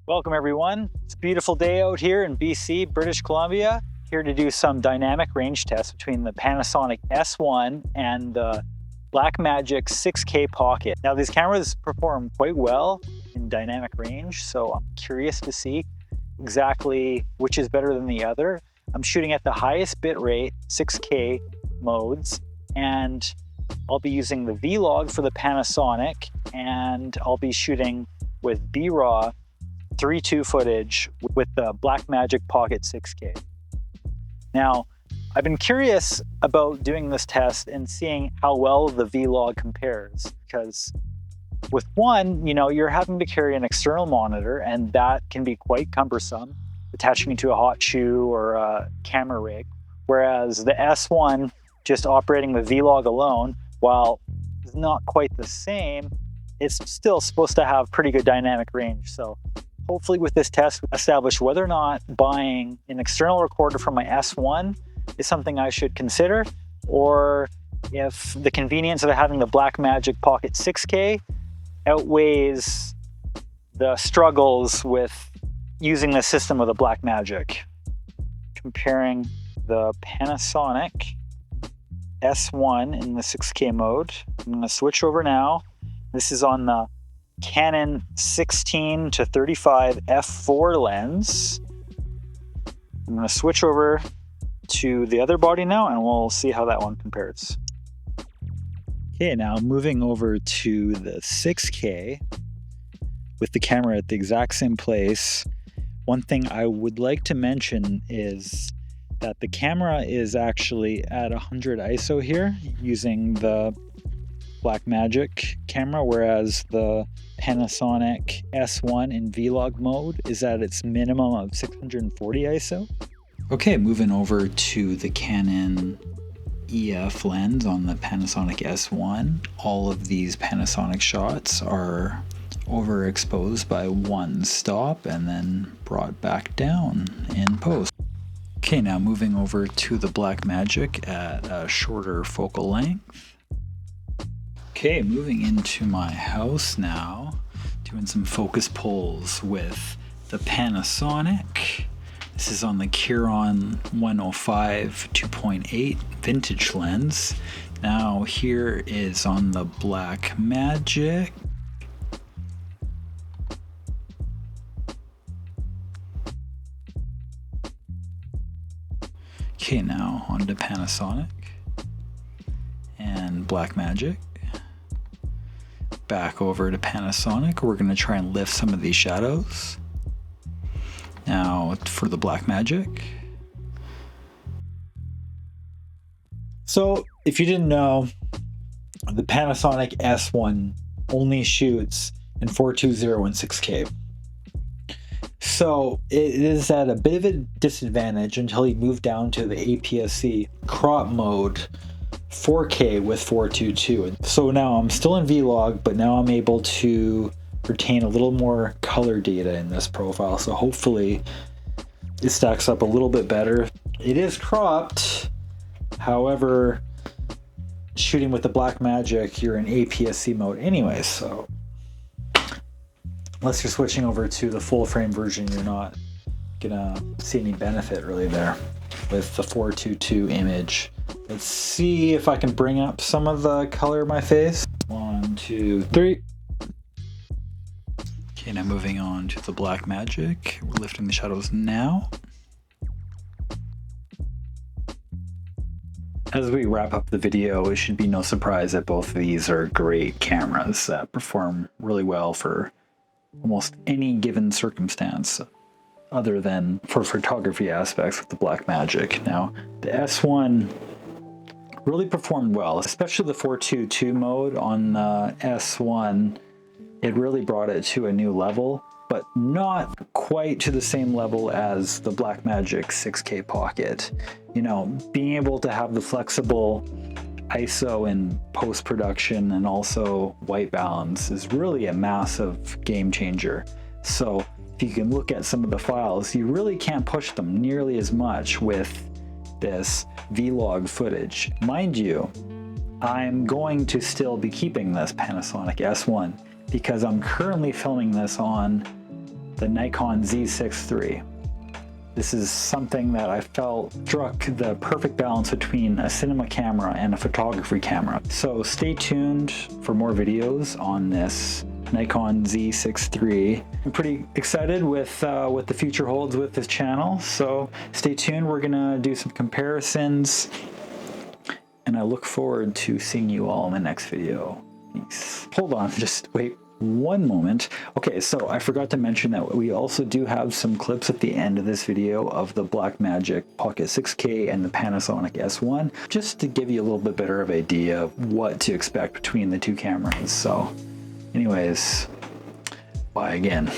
Welcome everyone. It's a beautiful day out here in BC, British Columbia. Here to do some dynamic range tests between the Panasonic S1 and the Blackmagic 6K Pocket. Now these cameras perform quite well in dynamic range, so I'm curious to see exactly which is better than the other. I'm shooting at the highest bit rate, 6K modes, and I'll be using the Vlog for the Panasonic, and I'll be shooting with BRAW 3.2 footage with the Blackmagic Pocket 6K. Now, I've been curious about doing this test and seeing how well the Vlog compares, because with one, you're having to carry an external monitor, and that can be quite cumbersome, attaching it to a hot shoe or a camera rig. Whereas the S1, just operating the Vlog alone, while it's not quite the same, it's still supposed to have pretty good dynamic range. So hopefully with this test, establish whether or not buying an external recorder for my S1 is something I should consider, or if the convenience of having the Blackmagic Pocket 6K outweighs the struggles with using the system of the Blackmagic. Comparing the Panasonic S1 in the 6K mode. I'm going to switch over now. This is on the Canon 16 to 35 f4 lens. I'm going to switch over to the other body now, and we'll see how that one compares. Okay, now moving over to the 6K with the camera at the exact same place. One thing I would like to mention is that the camera is actually at 100 ISO here using the Blackmagic camera, whereas the Panasonic S1 in Vlog mode is at its minimum of 640 ISO. Okay, moving over to the Canon EF lens on the Panasonic S1. All of these Panasonic shots are overexposed by one stop and then brought back down in post. Okay, now moving over to the Blackmagic at a shorter focal length. Okay, moving into my house now, doing some focus pulls with the Panasonic. This is on the Kiron 105 2.8 vintage lens. Now here is on the Blackmagic. Okay, now on to Panasonic and Blackmagic. Back over to Panasonic. We're going to try and lift some of these shadows. Now for the Blackmagic. So if you didn't know, the Panasonic S1 only shoots in 420 and 6K. So it is at a bit of a disadvantage until you move down to the APS-C crop mode 4K with 422. So now I'm still in Vlog, but now I'm able to retain a little more color data in this profile. So hopefully it stacks up a little bit better. It is cropped. However, shooting with the Blackmagic, you're in APS-C mode anyway. So unless you're switching over to the full frame version, you're not gonna see any benefit really there with the 422 image. Let's see if I can bring up some of the color of my face. 1, 2, 3. Okay, now moving on to the Blackmagic. We're lifting the shadows now. As we wrap up the video, it should be no surprise that both of these are great cameras that perform really well for almost any given circumstance, other than for photography aspects with the Blackmagic. Now, the S1 really performed well, especially the 422 mode on the S1. It really brought it to a new level, but not quite to the same level as the Blackmagic 6K Pocket. Being able to have the flexible ISO in post-production and also white balance is really a massive game changer. So if you can look at some of the files, you really can't push them nearly as much with this Vlog footage. Mind you, I'm going to still be keeping this Panasonic S1 because I'm currently filming this on the Nikon Z6 III. This is something that I felt struck the perfect balance between a cinema camera and a photography camera. So stay tuned for more videos on this Nikon Z6 III. I'm pretty excited with what the future holds with this channel, so stay tuned. We're gonna do some comparisons, and I look forward to seeing you all in the next video. Peace. Hold on, just wait one moment. Okay, so I forgot to mention that we also do have some clips at the end of this video of the Blackmagic Pocket 6K and the Panasonic S1, just to give you a little bit better of an idea of what to expect between the two cameras. So anyways, bye again.